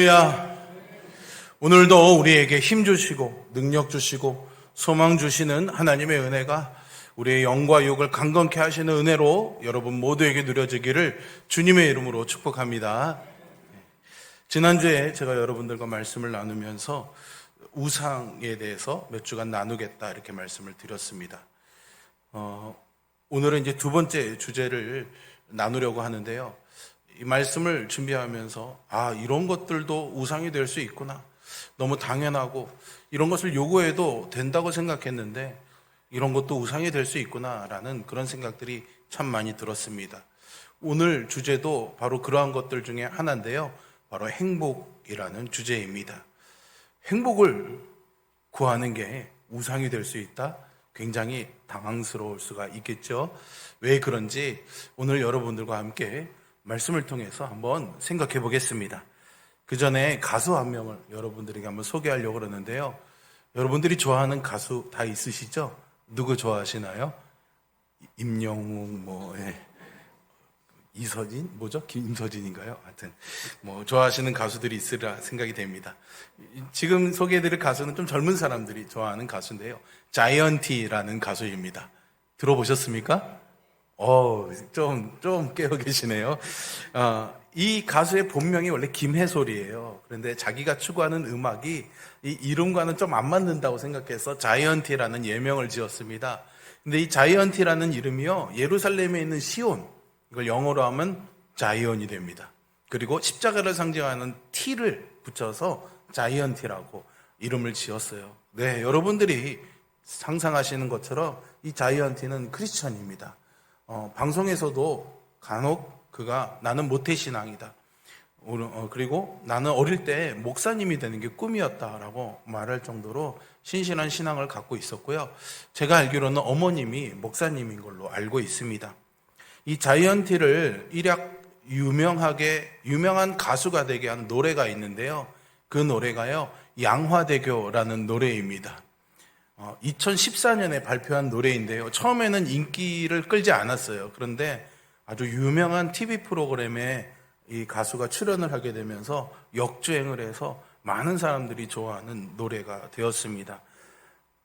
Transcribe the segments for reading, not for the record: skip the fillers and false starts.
할렐루야. 오늘도 우리에게 힘 주시고 능력 주시고 소망 주시는 하나님의 은혜가 우리의 영과 육을 강건케 하시는 은혜로 여러분 모두에게 누려지기를 주님의 이름으로 축복합니다. 지난주에 제가 여러분들과 말씀을 나누면서 우상에 대해서 몇 주간 나누겠다 이렇게 말씀을 드렸습니다. 오늘은 이제 두 번째 주제를 나누려고 하는데요. 이 말씀을 준비하면서 이런 것들도 우상이 될 수 있구나, 너무 당연하고 이런 것을 요구해도 된다고 생각했는데 이런 것도 우상이 될 수 있구나라는 그런 생각들이 참 많이 들었습니다. 오늘 주제도 바로 그러한 것들 중에 하나인데요, 바로 행복이라는 주제입니다. 행복을 구하는 게 우상이 될 수 있다? 굉장히 당황스러울 수가 있겠죠. 왜 그런지 오늘 여러분들과 함께 말씀을 통해서 한번 생각해 보겠습니다. 그 전에 가수 한 명을 여러분들에게 한번 소개하려고 그러는데요. 여러분들이 좋아하는 가수 다 있으시죠? 누구 좋아하시나요? 임영웅, 이서진? 김서진인가요? 하여튼, 좋아하시는 가수들이 있으리라 생각이 됩니다. 지금 소개해드릴 가수는 좀 젊은 사람들이 좋아하는 가수인데요. 자이언티라는 가수입니다. 들어보셨습니까? 좀 깨어 계시네요. 이 가수의 본명이 원래 김혜솔이에요. 그런데 자기가 추구하는 음악이 이 이름과는 좀 안 맞는다고 생각해서 자이언티라는 예명을 지었습니다. 근데 이 자이언티라는 이름이요, 예루살렘에 있는 시온, 이걸 영어로 하면 자이언이 됩니다. 그리고 십자가를 상징하는 T를 붙여서 자이언티라고 이름을 지었어요. 네, 여러분들이 상상하시는 것처럼 이 자이언티는 크리스천입니다. 방송에서도 간혹 그가 나는 모태신앙이다, 그리고 나는 어릴 때 목사님이 되는 게 꿈이었다라고 말할 정도로 신실한 신앙을 갖고 있었고요. 제가 알기로는 어머님이 목사님인 걸로 알고 있습니다. 이 자이언티를 일약 유명한 가수가 되게 한 노래가 있는데요. 그 노래가요, 양화대교라는 노래입니다. 2014년에 발표한 노래인데요. 처음에는 인기를 끌지 않았어요. 그런데 아주 유명한 TV 프로그램에 이 가수가 출연을 하게 되면서 역주행을 해서 많은 사람들이 좋아하는 노래가 되었습니다.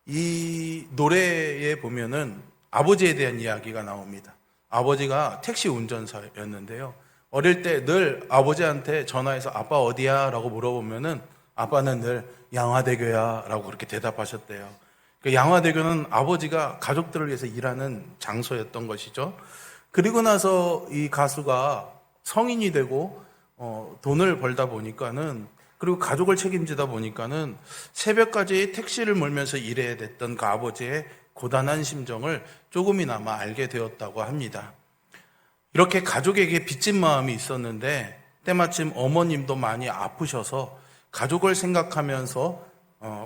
이 노래에 보면은 아버지에 대한 이야기가 나옵니다. 아버지가 택시 운전사였는데요. 어릴 때 늘 아버지한테 전화해서 아빠 어디야? 라고 물어보면은 아빠는 늘 양화대교야 라고 그렇게 대답하셨대요. 양화대교는 아버지가 가족들을 위해서 일하는 장소였던 것이죠. 그리고 나서 이 가수가 성인이 되고 돈을 벌다 보니까는, 그리고 가족을 책임지다 보니까는 새벽까지 택시를 몰면서 일해야 됐던 그 아버지의 고단한 심정을 조금이나마 알게 되었다고 합니다. 이렇게 가족에게 빚진 마음이 있었는데 때마침 어머님도 많이 아프셔서 가족을 생각하면서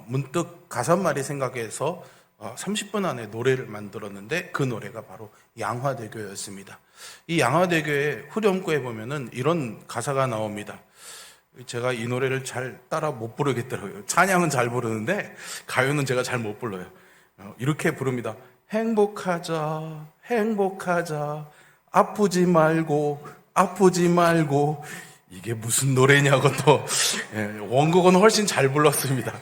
문득 가사 한 마디 생각해서 30분 안에 노래를 만들었는데 그 노래가 바로 양화대교였습니다. 이 양화대교의 후렴구에 보면은 이런 가사가 나옵니다. 제가 이 노래를 잘 따라 못 부르겠더라고요. 찬양은 잘 부르는데 가요는 제가 잘 못 불러요. 이렇게 부릅니다. 행복하자, 행복하자, 아프지 말고, 아프지 말고. 이게 무슨 노래냐고 또 원곡은 훨씬 잘 불렀습니다.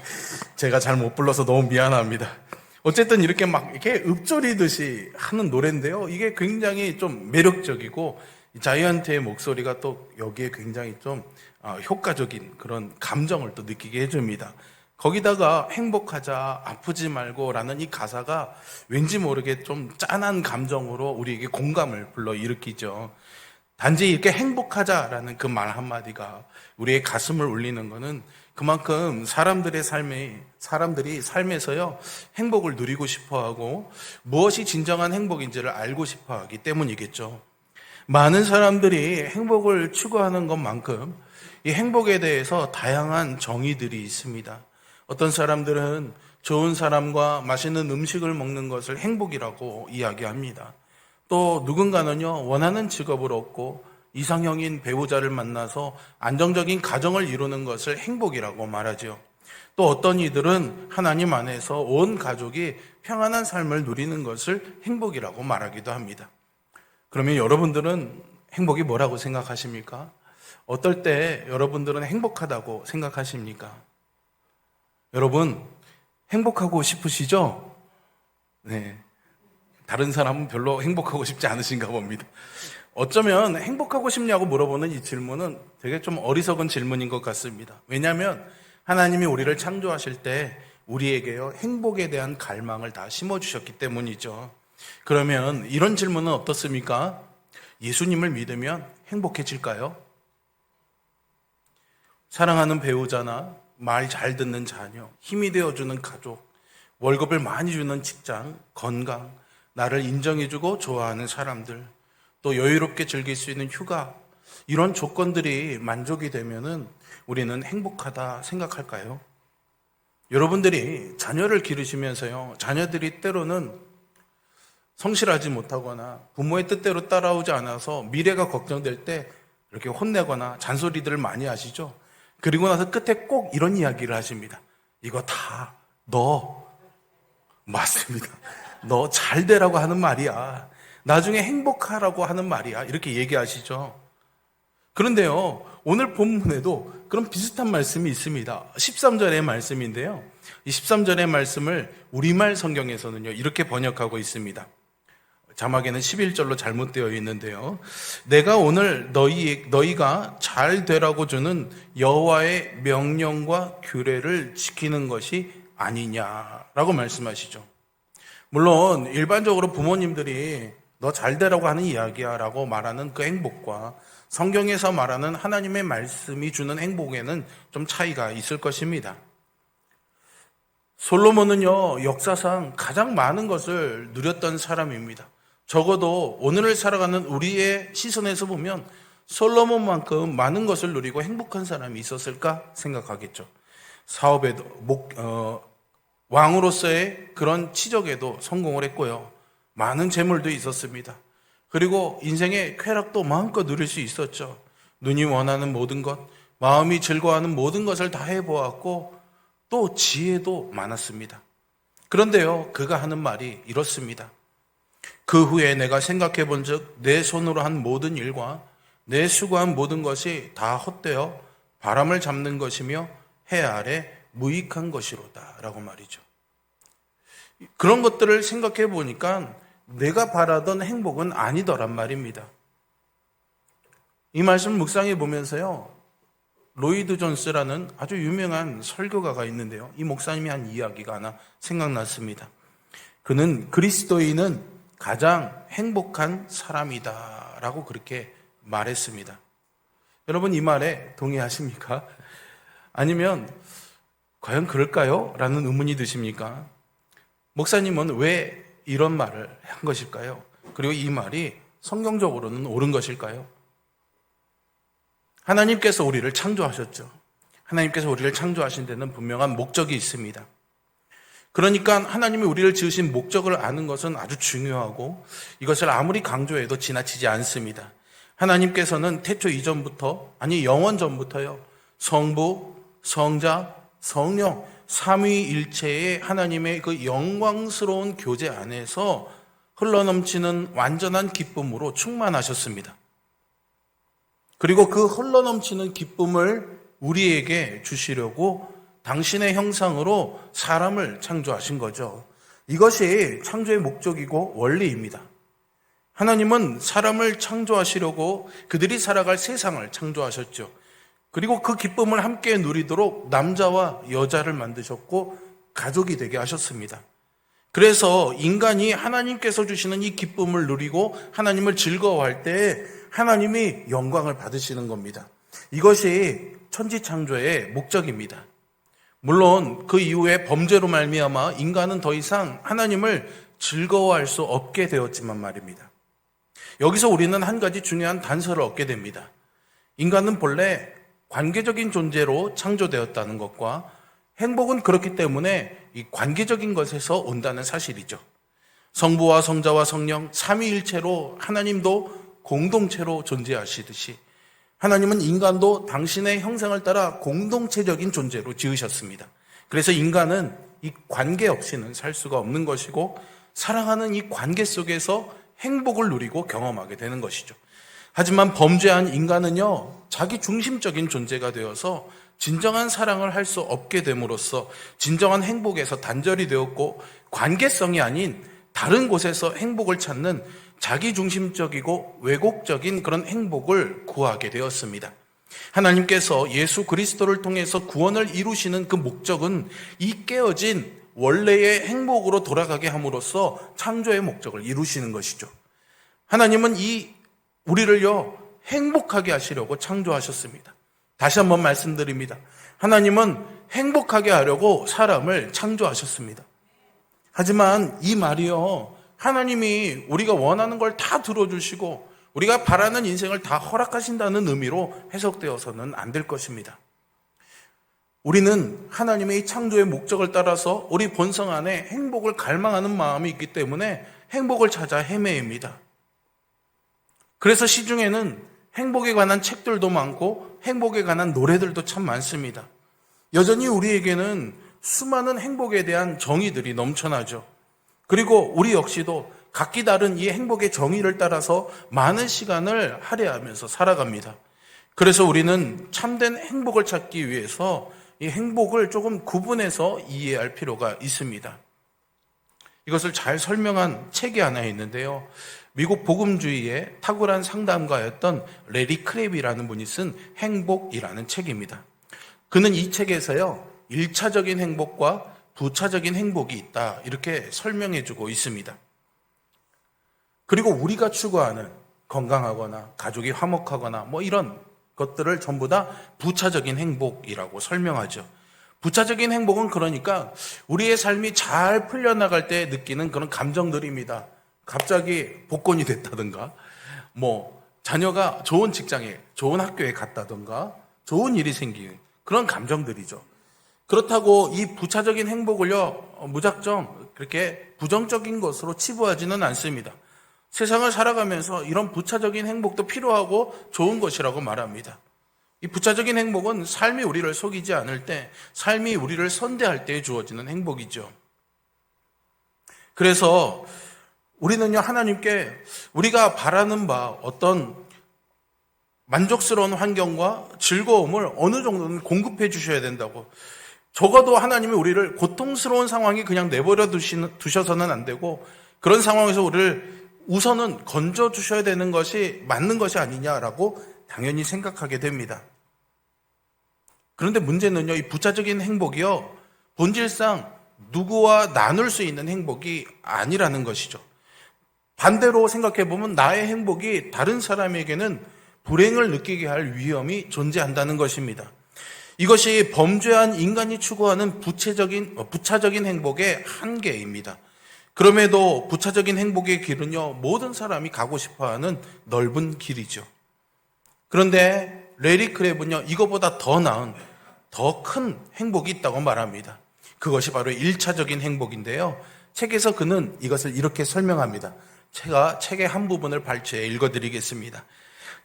제가 잘 못 불러서 너무 미안합니다. 어쨌든 이렇게 이렇게 읊조리듯이 하는 노래인데요. 이게 굉장히 좀 매력적이고 자이언티의 목소리가 또 여기에 굉장히 좀 효과적인 그런 감정을 또 느끼게 해줍니다. 거기다가 행복하자, 아프지 말고 라는 이 가사가 왠지 모르게 좀 짠한 감정으로 우리에게 공감을 불러일으키죠. 단지 이렇게 행복하자라는 그 말 한마디가 우리의 가슴을 울리는 것은 그만큼 사람들이 삶에서요, 행복을 누리고 싶어 하고 무엇이 진정한 행복인지를 알고 싶어 하기 때문이겠죠. 많은 사람들이 행복을 추구하는 것만큼 이 행복에 대해서 다양한 정의들이 있습니다. 어떤 사람들은 좋은 사람과 맛있는 음식을 먹는 것을 행복이라고 이야기합니다. 또 누군가는요, 원하는 직업을 얻고 이상형인 배우자를 만나서 안정적인 가정을 이루는 것을 행복이라고 말하죠. 또 어떤 이들은 하나님 안에서 온 가족이 평안한 삶을 누리는 것을 행복이라고 말하기도 합니다. 그러면 여러분들은 행복이 뭐라고 생각하십니까? 어떨 때 여러분들은 행복하다고 생각하십니까? 여러분, 행복하고 싶으시죠? 네. 다른 사람은 별로 행복하고 싶지 않으신가 봅니다. 어쩌면 행복하고 싶냐고 물어보는 이 질문은 되게 좀 어리석은 질문인 것 같습니다. 왜냐하면 하나님이 우리를 창조하실 때 우리에게요, 행복에 대한 갈망을 다 심어주셨기 때문이죠. 그러면 이런 질문은 어떻습니까? 예수님을 믿으면 행복해질까요? 사랑하는 배우자나 말 잘 듣는 자녀, 힘이 되어주는 가족, 월급을 많이 주는 직장, 건강, 나를 인정해주고 좋아하는 사람들, 또 여유롭게 즐길 수 있는 휴가, 이런 조건들이 만족이 되면은 우리는 행복하다 생각할까요? 여러분들이 자녀를 기르시면서요, 자녀들이 때로는 성실하지 못하거나 부모의 뜻대로 따라오지 않아서 미래가 걱정될 때 이렇게 혼내거나 잔소리들을 많이 하시죠? 그리고 나서 끝에 꼭 이런 이야기를 하십니다. 이거 다 너 맞습니다. 너 잘 되라고 하는 말이야. 나중에 행복하라고 하는 말이야. 이렇게 얘기하시죠. 그런데요, 오늘 본문에도 그런 비슷한 말씀이 있습니다. 13절의 말씀인데요. 이 13절의 말씀을 우리말 성경에서는요, 이렇게 번역하고 있습니다. 자막에는 11절로 잘못되어 있는데요. 내가 오늘 너희가 잘 되라고 주는 여호와의 명령과 규례를 지키는 것이 아니냐라고 말씀하시죠. 물론 일반적으로 부모님들이 너 잘 되라고 하는 이야기야 라고 말하는 그 행복과 성경에서 말하는 하나님의 말씀이 주는 행복에는 좀 차이가 있을 것입니다. 솔로몬은요, 역사상 가장 많은 것을 누렸던 사람입니다. 적어도 오늘을 살아가는 우리의 시선에서 보면 솔로몬만큼 많은 것을 누리고 행복한 사람이 있었을까 생각하겠죠. 사업에도 왕으로서의 그런 치적에도 성공을 했고요. 많은 재물도 있었습니다. 그리고 인생의 쾌락도 마음껏 누릴 수 있었죠. 눈이 원하는 모든 것, 마음이 즐거워하는 모든 것을 다 해보았고 또 지혜도 많았습니다. 그런데요, 그가 하는 말이 이렇습니다. 그 후에 내가 생각해 본 즉 내 손으로 한 모든 일과 내 수고한 모든 것이 다 헛되어 바람을 잡는 것이며 해 아래 무익한 것이로다 라고 말이죠. 그런 것들을 생각해 보니까 내가 바라던 행복은 아니더란 말입니다. 이 말씀을 묵상해 보면서요, 로이드 존스라는 아주 유명한 설교가가 있는데요, 이 목사님이 한 이야기가 하나 생각났습니다. 그는 그리스도인은 가장 행복한 사람이다 라고 그렇게 말했습니다. 여러분, 이 말에 동의하십니까? 아니면 과연 그럴까요? 라는 의문이 드십니까? 목사님은 왜 이런 말을 한 것일까요? 그리고 이 말이 성경적으로는 옳은 것일까요? 하나님께서 우리를 창조하셨죠. 하나님께서 우리를 창조하신 데는 분명한 목적이 있습니다. 그러니까 하나님이 우리를 지으신 목적을 아는 것은 아주 중요하고 이것을 아무리 강조해도 지나치지 않습니다. 하나님께서는 태초 이전부터, 아니 영원 전부터요, 성부, 성자, 성령, 삼위일체의 하나님의 그 영광스러운 교제 안에서 흘러넘치는 완전한 기쁨으로 충만하셨습니다. 그리고 그 흘러넘치는 기쁨을 우리에게 주시려고 당신의 형상으로 사람을 창조하신 거죠. 이것이 창조의 목적이고 원리입니다. 하나님은 사람을 창조하시려고 그들이 살아갈 세상을 창조하셨죠. 그리고 그 기쁨을 함께 누리도록 남자와 여자를 만드셨고 가족이 되게 하셨습니다. 그래서 인간이 하나님께서 주시는 이 기쁨을 누리고 하나님을 즐거워할 때 하나님이 영광을 받으시는 겁니다. 이것이 천지창조의 목적입니다. 물론 그 이후에 범죄로 말미암아 인간은 더 이상 하나님을 즐거워할 수 없게 되었지만 말입니다. 여기서 우리는 한 가지 중요한 단서를 얻게 됩니다. 인간은 본래 관계적인 존재로 창조되었다는 것과 행복은 그렇기 때문에 이 관계적인 것에서 온다는 사실이죠. 성부와 성자와 성령 삼위일체로 하나님도 공동체로 존재하시듯이 하나님은 인간도 당신의 형상을 따라 공동체적인 존재로 지으셨습니다. 그래서 인간은 이 관계 없이는 살 수가 없는 것이고 사랑하는 이 관계 속에서 행복을 누리고 경험하게 되는 것이죠. 하지만 범죄한 인간은요, 자기 중심적인 존재가 되어서 진정한 사랑을 할 수 없게 됨으로써 진정한 행복에서 단절이 되었고, 관계성이 아닌 다른 곳에서 행복을 찾는 자기 중심적이고 왜곡적인 그런 행복을 구하게 되었습니다. 하나님께서 예수 그리스도를 통해서 구원을 이루시는 그 목적은 이 깨어진 원래의 행복으로 돌아가게 함으로써 창조의 목적을 이루시는 것이죠. 하나님은 우리를요, 행복하게 하시려고 창조하셨습니다. 다시 한번 말씀드립니다. 하나님은 행복하게 하려고 사람을 창조하셨습니다. 하지만 이 말이요, 하나님이 우리가 원하는 걸 다 들어주시고 우리가 바라는 인생을 다 허락하신다는 의미로 해석되어서는 안 될 것입니다. 우리는 하나님의 이 창조의 목적을 따라서 우리 본성 안에 행복을 갈망하는 마음이 있기 때문에 행복을 찾아 헤매입니다. 그래서 시중에는 행복에 관한 책들도 많고 행복에 관한 노래들도 참 많습니다. 여전히 우리에게는 수많은 행복에 대한 정의들이 넘쳐나죠. 그리고 우리 역시도 각기 다른 이 행복의 정의를 따라서 많은 시간을 할애하면서 살아갑니다. 그래서 우리는 참된 행복을 찾기 위해서 이 행복을 조금 구분해서 이해할 필요가 있습니다. 이것을 잘 설명한 책이 하나 있는데요. 미국 복음주의의 탁월한 상담가였던 레리 크랩이라는 분이 쓴 행복이라는 책입니다. 그는 이 책에서요, 1차적인 행복과 부차적인 행복이 있다, 이렇게 설명해주고 있습니다. 그리고 우리가 추구하는 건강하거나 가족이 화목하거나 이런 것들을 전부 다 부차적인 행복이라고 설명하죠. 부차적인 행복은 그러니까 우리의 삶이 잘 풀려나갈 때 느끼는 그런 감정들입니다. 갑자기 복권이 됐다든가, 자녀가 좋은 직장에, 좋은 학교에 갔다든가, 좋은 일이 생기는 그런 감정들이죠. 그렇다고 이 부차적인 행복을요, 무작정 그렇게 부정적인 것으로 치부하지는 않습니다. 세상을 살아가면서 이런 부차적인 행복도 필요하고 좋은 것이라고 말합니다. 이 부차적인 행복은 삶이 우리를 속이지 않을 때, 삶이 우리를 선대할 때 주어지는 행복이죠. 그래서 우리는요, 하나님께 우리가 바라는 바 어떤 만족스러운 환경과 즐거움을 어느 정도는 공급해 주셔야 된다고. 적어도 하나님이 우리를 고통스러운 상황에 그냥 내버려 두셔서는 안 되고, 그런 상황에서 우리를 우선은 건져 주셔야 되는 것이 맞는 것이 아니냐라고 당연히 생각하게 됩니다. 그런데 문제는요, 이 부차적인 행복이요, 본질상 누구와 나눌 수 있는 행복이 아니라는 것이죠. 반대로 생각해보면 나의 행복이 다른 사람에게는 불행을 느끼게 할 위험이 존재한다는 것입니다. 이것이 범죄한 인간이 추구하는 부차적인 행복의 한계입니다. 그럼에도 부차적인 행복의 길은요, 모든 사람이 가고 싶어하는 넓은 길이죠. 그런데 레리 크랩은요, 이거보다 더 나은, 더 큰 행복이 있다고 말합니다. 그것이 바로 1차적인 행복인데요. 책에서 그는 이것을 이렇게 설명합니다. 제가 책의 한 부분을 발췌해 읽어드리겠습니다.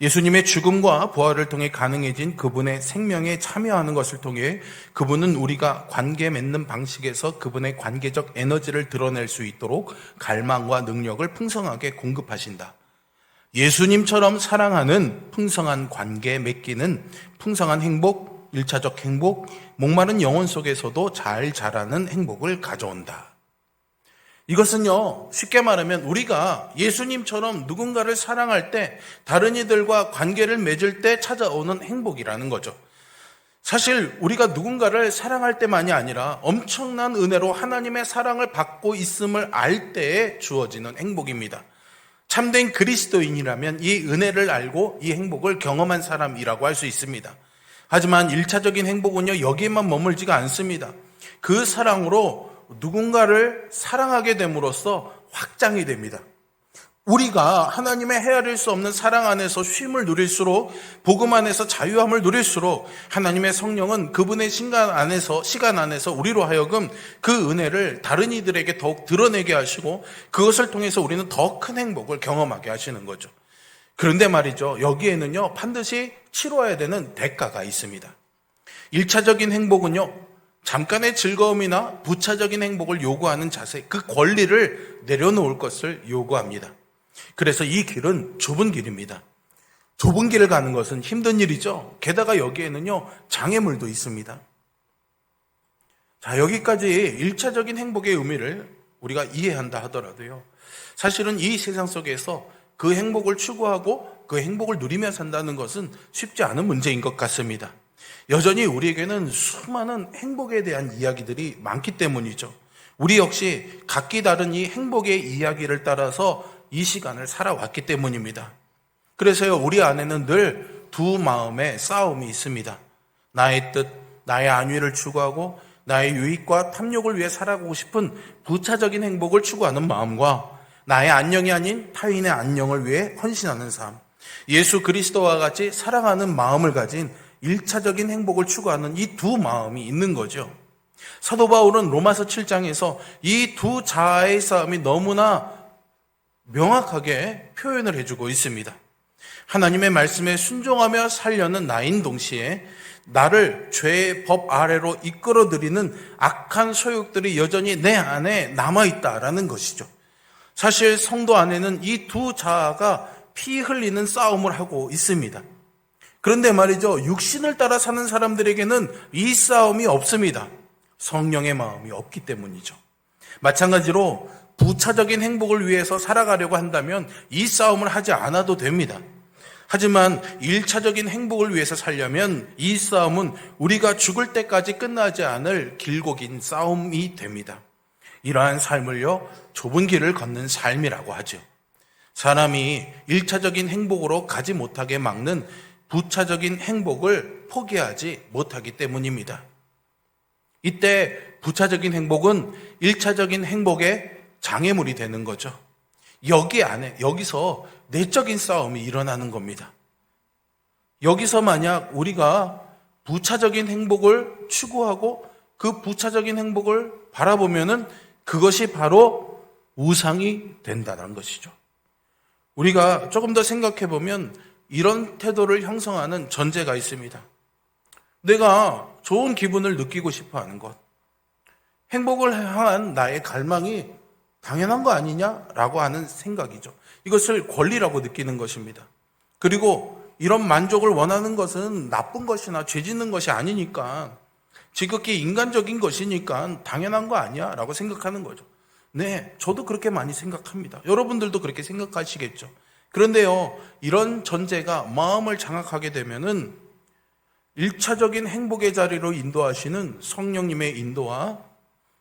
예수님의 죽음과 부활을 통해 가능해진 그분의 생명에 참여하는 것을 통해 그분은 우리가 관계 맺는 방식에서 그분의 관계적 에너지를 드러낼 수 있도록 갈망과 능력을 풍성하게 공급하신다. 예수님처럼 사랑하는 풍성한 관계 맺기는 풍성한 행복, 1차적 행복, 목마른 영혼 속에서도 잘 자라는 행복을 가져온다. 이것은요, 쉽게 말하면 우리가 예수님처럼 누군가를 사랑할 때, 다른 이들과 관계를 맺을 때 찾아오는 행복이라는 거죠. 사실 우리가 누군가를 사랑할 때만이 아니라 엄청난 은혜로 하나님의 사랑을 받고 있음을 알 때에 주어지는 행복입니다. 참된 그리스도인이라면 이 은혜를 알고 이 행복을 경험한 사람이라고 할 수 있습니다. 하지만 1차적인 행복은요, 여기에만 머물지가 않습니다. 그 사랑으로 누군가를 사랑하게 됨으로써 확장이 됩니다. 우리가 하나님의 헤아릴 수 없는 사랑 안에서 쉼을 누릴수록, 복음 안에서 자유함을 누릴수록 하나님의 성령은 그분의 시간 안에서 우리로 하여금 그 은혜를 다른 이들에게 더욱 드러내게 하시고, 그것을 통해서 우리는 더 큰 행복을 경험하게 하시는 거죠. 그런데 말이죠, 여기에는요, 반드시 치러야 되는 대가가 있습니다. 1차적인 행복은요, 잠깐의 즐거움이나 부차적인 행복을 요구하는 자세, 그 권리를 내려놓을 것을 요구합니다. 그래서 이 길은 좁은 길입니다. 좁은 길을 가는 것은 힘든 일이죠. 게다가 여기에는요, 장애물도 있습니다. 자, 여기까지 1차적인 행복의 의미를 우리가 이해한다 하더라도요, 사실은 이 세상 속에서 그 행복을 추구하고 그 행복을 누리며 산다는 것은 쉽지 않은 문제인 것 같습니다. 여전히 우리에게는 수많은 행복에 대한 이야기들이 많기 때문이죠. 우리 역시 각기 다른 이 행복의 이야기를 따라서 이 시간을 살아왔기 때문입니다. 그래서요, 우리 안에는 늘 두 마음의 싸움이 있습니다. 나의 뜻, 나의 안위를 추구하고 나의 유익과 탐욕을 위해 살아가고 싶은 부차적인 행복을 추구하는 마음과 나의 안녕이 아닌 타인의 안녕을 위해 헌신하는 삶, 예수 그리스도와 같이 사랑하는 마음을 가진 1차적인 행복을 추구하는 이 두 마음이 있는 거죠. 사도 바울은 로마서 7장에서 이 두 자아의 싸움이 너무나 명확하게 표현을 해주고 있습니다. 하나님의 말씀에 순종하며 살려는 나인 동시에 나를 죄의 법 아래로 이끌어들이는 악한 소욕들이 여전히 내 안에 남아있다라는 것이죠. 사실 성도 안에는 이 두 자아가 피 흘리는 싸움을 하고 있습니다. 그런데 말이죠, 육신을 따라 사는 사람들에게는 이 싸움이 없습니다. 성령의 마음이 없기 때문이죠. 마찬가지로 부차적인 행복을 위해서 살아가려고 한다면 이 싸움을 하지 않아도 됩니다. 하지만 1차적인 행복을 위해서 살려면 이 싸움은 우리가 죽을 때까지 끝나지 않을 길고 긴 싸움이 됩니다. 이러한 삶을요, 좁은 길을 걷는 삶이라고 하죠. 사람이 1차적인 행복으로 가지 못하게 막는 부차적인 행복을 포기하지 못하기 때문입니다. 이때 부차적인 행복은 1차적인 행복의 장애물이 되는 거죠. 여기서 내적인 싸움이 일어나는 겁니다. 여기서 만약 우리가 부차적인 행복을 추구하고 그 부차적인 행복을 바라보면은 그것이 바로 우상이 된다는 것이죠. 우리가 조금 더 생각해 보면 이런 태도를 형성하는 전제가 있습니다. 내가 좋은 기분을 느끼고 싶어 하는 것, 행복을 향한 나의 갈망이 당연한 거 아니냐라고 하는 생각이죠. 이것을 권리라고 느끼는 것입니다. 그리고 이런 만족을 원하는 것은 나쁜 것이나 죄 짓는 것이 아니니까, 지극히 인간적인 것이니까 당연한 거 아니야 라고 생각하는 거죠. 네, 저도 그렇게 많이 생각합니다. 여러분들도 그렇게 생각하시겠죠. 그런데요, 이런 전제가 마음을 장악하게 되면은 1차적인 행복의 자리로 인도하시는 성령님의 인도와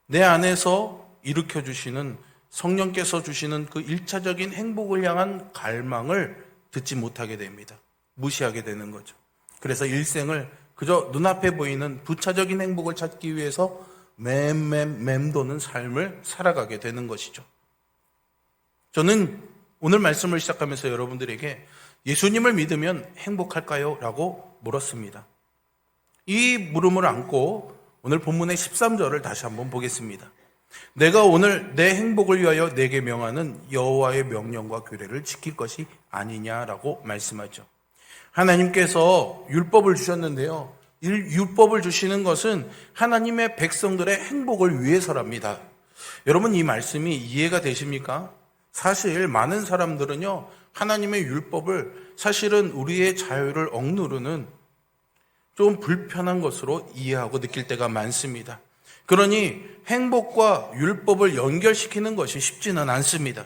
내 안에서 일으켜주시는 성령께서 주시는 그 1차적인 행복을 향한 갈망을 듣지 못하게 됩니다. 무시하게 되는 거죠. 그래서 일생을 그저 눈앞에 보이는 부차적인 행복을 찾기 위해서 맴도는 삶을 살아가게 되는 것이죠. 저는 오늘 말씀을 시작하면서 여러분들에게 예수님을 믿으면 행복할까요? 라고 물었습니다. 이 물음을 안고 오늘 본문의 13절을 다시 한번 보겠습니다. 내가 오늘 내 행복을 위하여 내게 명하는 여호와의 명령과 규례를 지킬 것이 아니냐라고 말씀하죠. 하나님께서 율법을 주셨는데요, 율법을 주시는 것은 하나님의 백성들의 행복을 위해서랍니다. 여러분, 이 말씀이 이해가 되십니까? 사실 많은 사람들은요, 하나님의 율법을 사실은 우리의 자유를 억누르는 좀 불편한 것으로 이해하고 느낄 때가 많습니다. 그러니 행복과 율법을 연결시키는 것이 쉽지는 않습니다.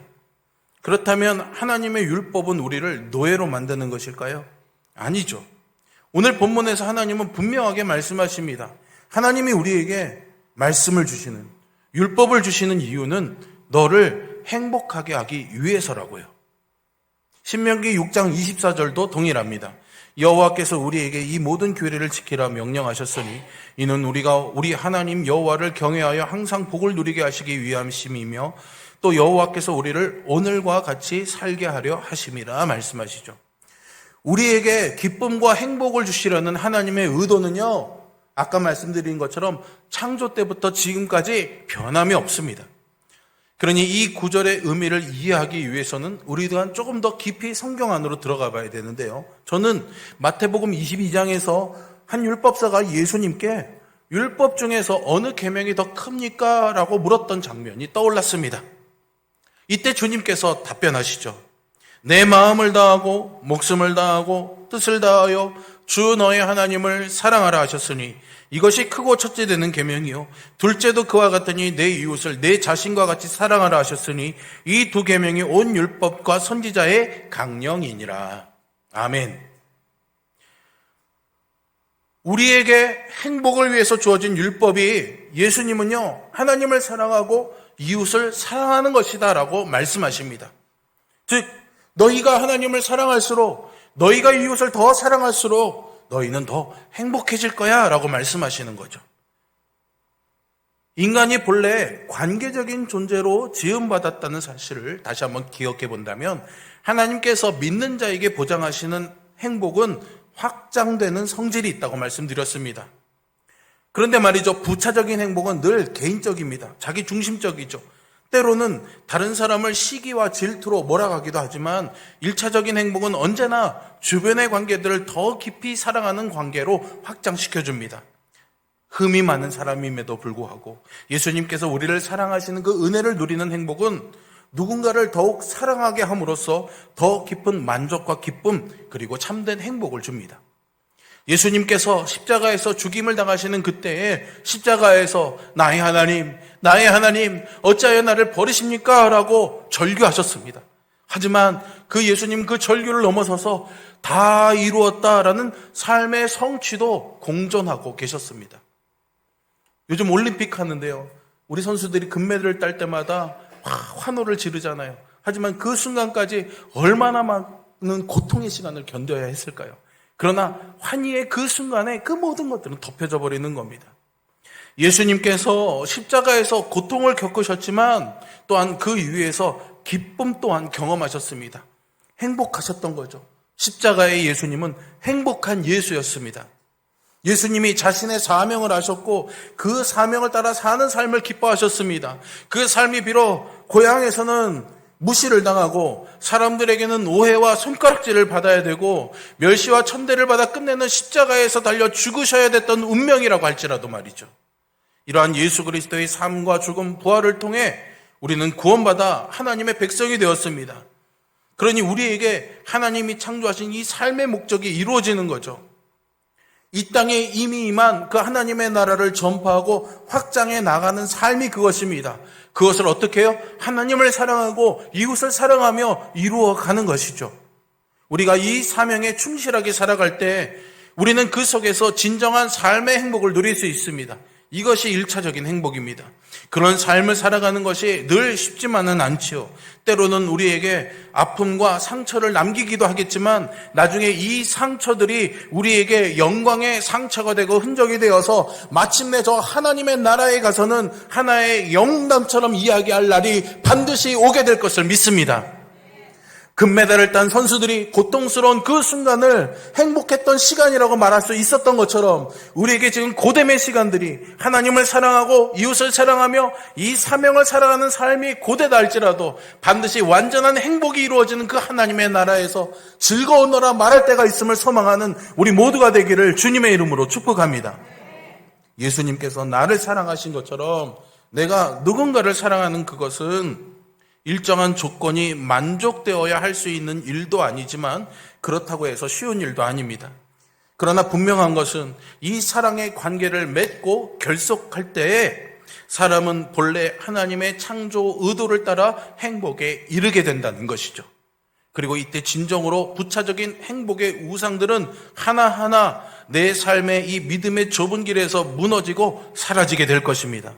그렇다면 하나님의 율법은 우리를 노예로 만드는 것일까요? 아니죠. 오늘 본문에서 하나님은 분명하게 말씀하십니다. 하나님이 우리에게 말씀을 주시는, 율법을 주시는 이유는 너를 행복하게 하기 위해서라고요. 신명기 6장 24절도 동일합니다. 여호와께서 우리에게 이 모든 규례를 지키라 명령하셨으니 이는 우리가 우리 하나님 여호와를 경외하여 항상 복을 누리게 하시기 위함이며 또 여호와께서 우리를 오늘과 같이 살게 하려 하심이라 말씀하시죠. 우리에게 기쁨과 행복을 주시려는 하나님의 의도는요, 아까 말씀드린 것처럼 창조 때부터 지금까지 변함이 없습니다. 그러니 이 구절의 의미를 이해하기 위해서는 우리 또한 조금 더 깊이 성경 안으로 들어가 봐야 되는데요, 저는 마태복음 22장에서 한 율법사가 예수님께 율법 중에서 어느 계명이 더 큽니까? 라고 물었던 장면이 떠올랐습니다. 이때 주님께서 답변하시죠. 내 마음을 다하고 목숨을 다하고 뜻을 다하여 주 너의 하나님을 사랑하라 하셨으니 이것이 크고 첫째 되는 계명이요 둘째도 그와 같으니 내 이웃을 내 자신과 같이 사랑하라 하셨으니 이 두 계명이 온 율법과 선지자의 강령이니라. 아멘. 우리에게 행복을 위해서 주어진 율법이 예수님은요 하나님을 사랑하고 이웃을 사랑하는 것이다 라고 말씀하십니다. 즉 너희가 하나님을 사랑할수록, 너희가 이웃을 더 사랑할수록 너희는 더 행복해질 거야 라고 말씀하시는 거죠. 인간이 본래 관계적인 존재로 지음받았다는 사실을 다시 한번 기억해 본다면 하나님께서 믿는 자에게 보장하시는 행복은 확장되는 성질이 있다고 말씀드렸습니다. 그런데 말이죠, 부차적인 행복은 늘 개인적입니다. 자기 중심적이죠. 때로는 다른 사람을 시기와 질투로 몰아가기도 하지만 1차적인 행복은 언제나 주변의 관계들을 더 깊이 사랑하는 관계로 확장시켜줍니다. 흠이 많은 사람임에도 불구하고 예수님께서 우리를 사랑하시는 그 은혜를 누리는 행복은 누군가를 더욱 사랑하게 함으로써 더 깊은 만족과 기쁨 그리고 참된 행복을 줍니다. 예수님께서 십자가에서 죽임을 당하시는 그때에 십자가에서 나의 하나님 어찌하여 나를 버리십니까? 라고 절규하셨습니다. 하지만 그 예수님 그 절규를 넘어서서 다 이루었다라는 삶의 성취도 공존하고 계셨습니다. 요즘 올림픽 하는데요, 우리 선수들이 금메달을 딸 때마다 환호를 지르잖아요. 하지만 그 순간까지 얼마나 많은 고통의 시간을 견뎌야 했을까요? 그러나 환희의 그 순간에 그 모든 것들은 덮여져 버리는 겁니다. 예수님께서 십자가에서 고통을 겪으셨지만 또한 그 이후에서 기쁨 또한 경험하셨습니다. 행복하셨던 거죠. 십자가의 예수님은 행복한 예수였습니다. 예수님이 자신의 사명을 하셨고 그 사명을 따라 사는 삶을 기뻐하셨습니다. 그 삶이 비록 고향에서는 무시를 당하고 사람들에게는 오해와 손가락질을 받아야 되고 멸시와 천대를 받아 끝내는 십자가에서 달려 죽으셔야 됐던 운명이라고 할지라도 말이죠. 이러한 예수 그리스도의 삶과 죽음, 부활을 통해 우리는 구원받아 하나님의 백성이 되었습니다. 그러니 우리에게 하나님이 창조하신 이 삶의 목적이 이루어지는 거죠. 이 땅에 이미 임한 그 하나님의 나라를 전파하고 확장해 나가는 삶이 그것입니다. 그것을 어떻게 해요? 하나님을 사랑하고 이웃을 사랑하며 이루어가는 것이죠. 우리가 이 사명에 충실하게 살아갈 때 우리는 그 속에서 진정한 삶의 행복을 누릴 수 있습니다. 이것이 1차적인 행복입니다. 그런 삶을 살아가는 것이 늘 쉽지만은 않지요. 때로는 우리에게 아픔과 상처를 남기기도 하겠지만 나중에 이 상처들이 우리에게 영광의 상처가 되고 흔적이 되어서 마침내 저 하나님의 나라에 가서는 하나의 영웅담처럼 이야기할 날이 반드시 오게 될 것을 믿습니다. 금메달을 딴 선수들이 고통스러운 그 순간을 행복했던 시간이라고 말할 수 있었던 것처럼 우리에게 지금 고됨의 시간들이 하나님을 사랑하고 이웃을 사랑하며 이 사명을 살아가는 삶이 고되다 할지라도 반드시 완전한 행복이 이루어지는 그 하나님의 나라에서 즐거우너라 말할 때가 있음을 소망하는 우리 모두가 되기를 주님의 이름으로 축복합니다. 예수님께서 나를 사랑하신 것처럼 내가 누군가를 사랑하는 그것은 일정한 조건이 만족되어야 할 수 있는 일도 아니지만 그렇다고 해서 쉬운 일도 아닙니다. 그러나 분명한 것은 이 사랑의 관계를 맺고 결속할 때에 사람은 본래 하나님의 창조 의도를 따라 행복에 이르게 된다는 것이죠. 그리고 이때 진정으로 부차적인 행복의 우상들은 하나하나 내 삶의 이 믿음의 좁은 길에서 무너지고 사라지게 될 것입니다.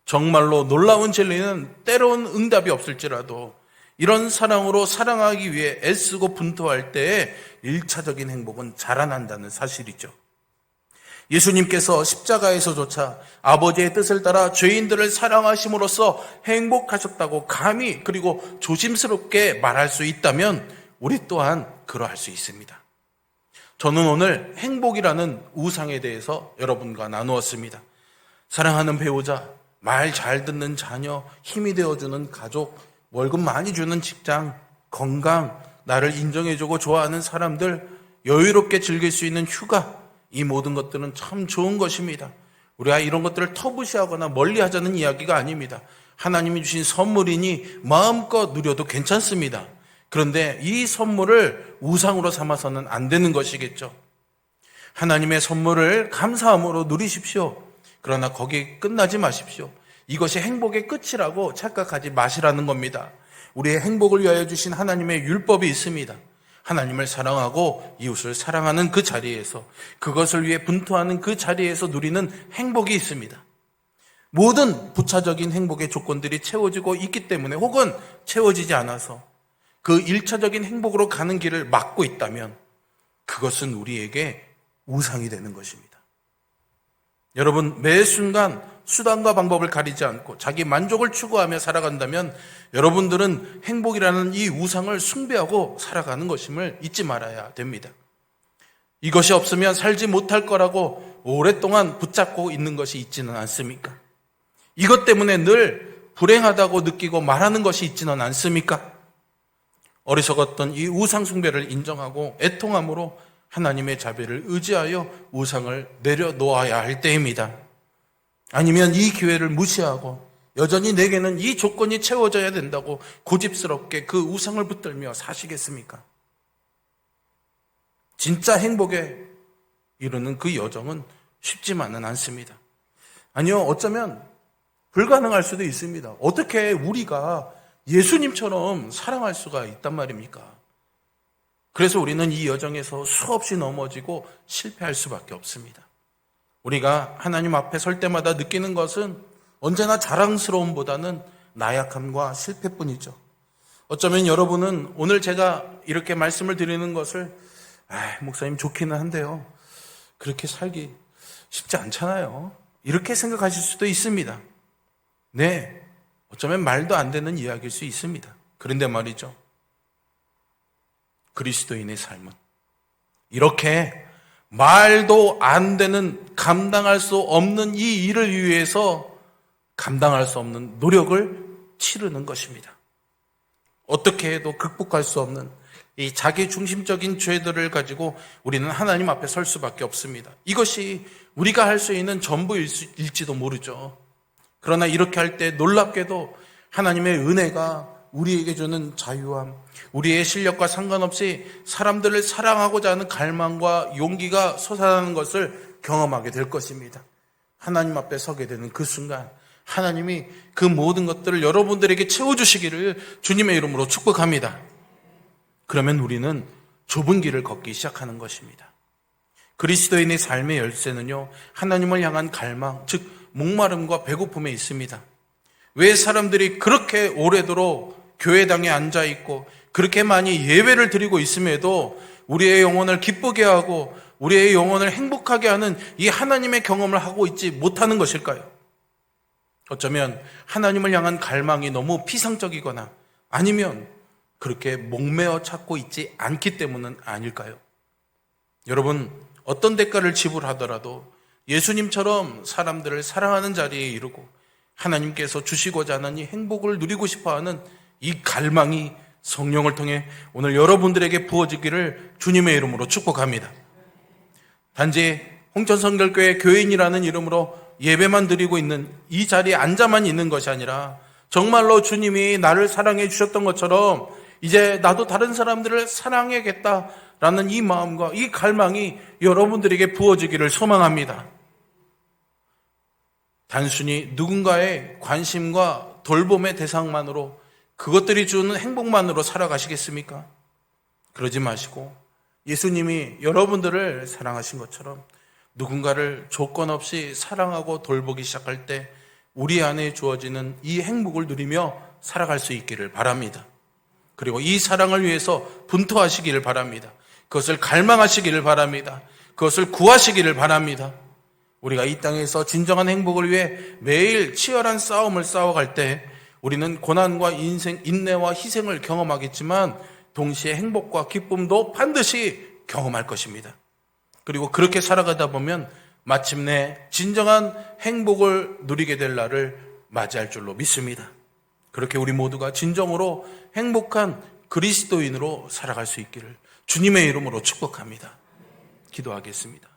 정말로 놀라운 진리는 때로는 응답이 없을지라도 이런 사랑으로 사랑하기 위해 애쓰고 분투할 때에 1차적인 행복은 자라난다는 사실이죠. 예수님께서 십자가에서조차 아버지의 뜻을 따라 죄인들을 사랑하심으로써 행복하셨다고 감히 그리고 조심스럽게 말할 수 있다면 우리 또한 그러할 수 있습니다. 저는 오늘 행복이라는 우상에 대해서 여러분과 나누었습니다. 사랑하는 배우자, 말 잘 듣는 자녀, 힘이 되어주는 가족, 월급 많이 주는 직장, 건강, 나를 인정해주고 좋아하는 사람들, 여유롭게 즐길 수 있는 휴가, 이 모든 것들은 참 좋은 것입니다. 우리가 이런 것들을 터부시하거나 멀리하자는 이야기가 아닙니다. 하나님이 주신 선물이니 마음껏 누려도 괜찮습니다. 그런데 이 선물을 우상으로 삼아서는 안 되는 것이겠죠. 하나님의 선물을 감사함으로 누리십시오. 그러나 거기에 끝나지 마십시오. 이것이 행복의 끝이라고 착각하지 마시라는 겁니다. 우리의 행복을 위하여 주신 하나님의 율법이 있습니다. 하나님을 사랑하고 이웃을 사랑하는 그 자리에서, 그것을 위해 분투하는 그 자리에서 누리는 행복이 있습니다. 모든 부차적인 행복의 조건들이 채워지고 있기 때문에, 혹은 채워지지 않아서 그 1차적인 행복으로 가는 길을 막고 있다면 그것은 우리에게 우상이 되는 것입니다. 여러분, 매 순간 수단과 방법을 가리지 않고 자기 만족을 추구하며 살아간다면 여러분들은 행복이라는 이 우상을 숭배하고 살아가는 것임을 잊지 말아야 됩니다. 이것이 없으면 살지 못할 거라고 오랫동안 붙잡고 있는 것이 있지는 않습니까? 이것 때문에 늘 불행하다고 느끼고 말하는 것이 있지는 않습니까? 어리석었던 이 우상 숭배를 인정하고 애통함으로 하나님의 자비를 의지하여 우상을 내려놓아야 할 때입니다. 아니면 이 기회를 무시하고 여전히 내게는 이 조건이 채워져야 된다고 고집스럽게 그 우상을 붙들며 사시겠습니까? 진짜 행복에 이르는 그 여정은 쉽지만은 않습니다. 아니요, 어쩌면 불가능할 수도 있습니다. 어떻게 우리가 예수님처럼 사랑할 수가 있단 말입니까? 그래서 우리는 이 여정에서 수없이 넘어지고 실패할 수밖에 없습니다. 우리가 하나님 앞에 설 때마다 느끼는 것은 언제나 자랑스러움보다는 나약함과 실패뿐이죠. 어쩌면 여러분은 오늘 제가 이렇게 말씀을 드리는 것을 목사님 좋기는 한데요, 그렇게 살기 쉽지 않잖아요, 이렇게 생각하실 수도 있습니다. 네, 어쩌면 말도 안 되는 이야기일 수 있습니다. 그런데 말이죠, 그리스도인의 삶은 이렇게 말도 안 되는, 감당할 수 없는 이 일을 위해서 감당할 수 없는 노력을 치르는 것입니다. 어떻게 해도 극복할 수 없는 이 자기 중심적인 죄들을 가지고 우리는 하나님 앞에 설 수밖에 없습니다. 이것이 우리가 할 수 있는 전부일지도 모르죠. 그러나 이렇게 할 때 놀랍게도 하나님의 은혜가 우리에게 주는 자유함, 우리의 실력과 상관없이 사람들을 사랑하고자 하는 갈망과 용기가 솟아나는 것을 경험하게 될 것입니다. 하나님 앞에 서게 되는 그 순간 하나님이 그 모든 것들을 여러분들에게 채워주시기를 주님의 이름으로 축복합니다. 그러면 우리는 좁은 길을 걷기 시작하는 것입니다. 그리스도인의 삶의 열쇠는요, 하나님을 향한 갈망, 즉 목마름과 배고픔에 있습니다. 왜 사람들이 그렇게 오래도록 교회당에 앉아있고 그렇게 많이 예배를 드리고 있음에도 우리의 영혼을 기쁘게 하고 우리의 영혼을 행복하게 하는 이 하나님의 경험을 하고 있지 못하는 것일까요? 어쩌면 하나님을 향한 갈망이 너무 피상적이거나 아니면 그렇게 목매어 찾고 있지 않기 때문은 아닐까요? 여러분, 어떤 대가를 지불하더라도 예수님처럼 사람들을 사랑하는 자리에 이르고 하나님께서 주시고자 하는 이 행복을 누리고 싶어하는 이 갈망이 성령을 통해 오늘 여러분들에게 부어지기를 주님의 이름으로 축복합니다. 단지 홍천성결교회 교인이라는 이름으로 예배만 드리고 있는 이 자리에 앉아만 있는 것이 아니라 정말로 주님이 나를 사랑해 주셨던 것처럼 이제 나도 다른 사람들을 사랑해야겠다라는 이 마음과 이 갈망이 여러분들에게 부어지기를 소망합니다. 단순히 누군가의 관심과 돌봄의 대상만으로, 그것들이 주는 행복만으로 살아가시겠습니까? 그러지 마시고 예수님이 여러분들을 사랑하신 것처럼 누군가를 조건 없이 사랑하고 돌보기 시작할 때 우리 안에 주어지는 이 행복을 누리며 살아갈 수 있기를 바랍니다. 그리고 이 사랑을 위해서 분투하시기를 바랍니다. 그것을 갈망하시기를 바랍니다. 그것을 구하시기를 바랍니다. 우리가 이 땅에서 진정한 행복을 위해 매일 치열한 싸움을 싸워갈 때 우리는 고난과 인내와 희생을 경험하겠지만 동시에 행복과 기쁨도 반드시 경험할 것입니다. 그리고 그렇게 살아가다 보면 마침내 진정한 행복을 누리게 될 날을 맞이할 줄로 믿습니다. 그렇게 우리 모두가 진정으로 행복한 그리스도인으로 살아갈 수 있기를 주님의 이름으로 축복합니다. 기도하겠습니다.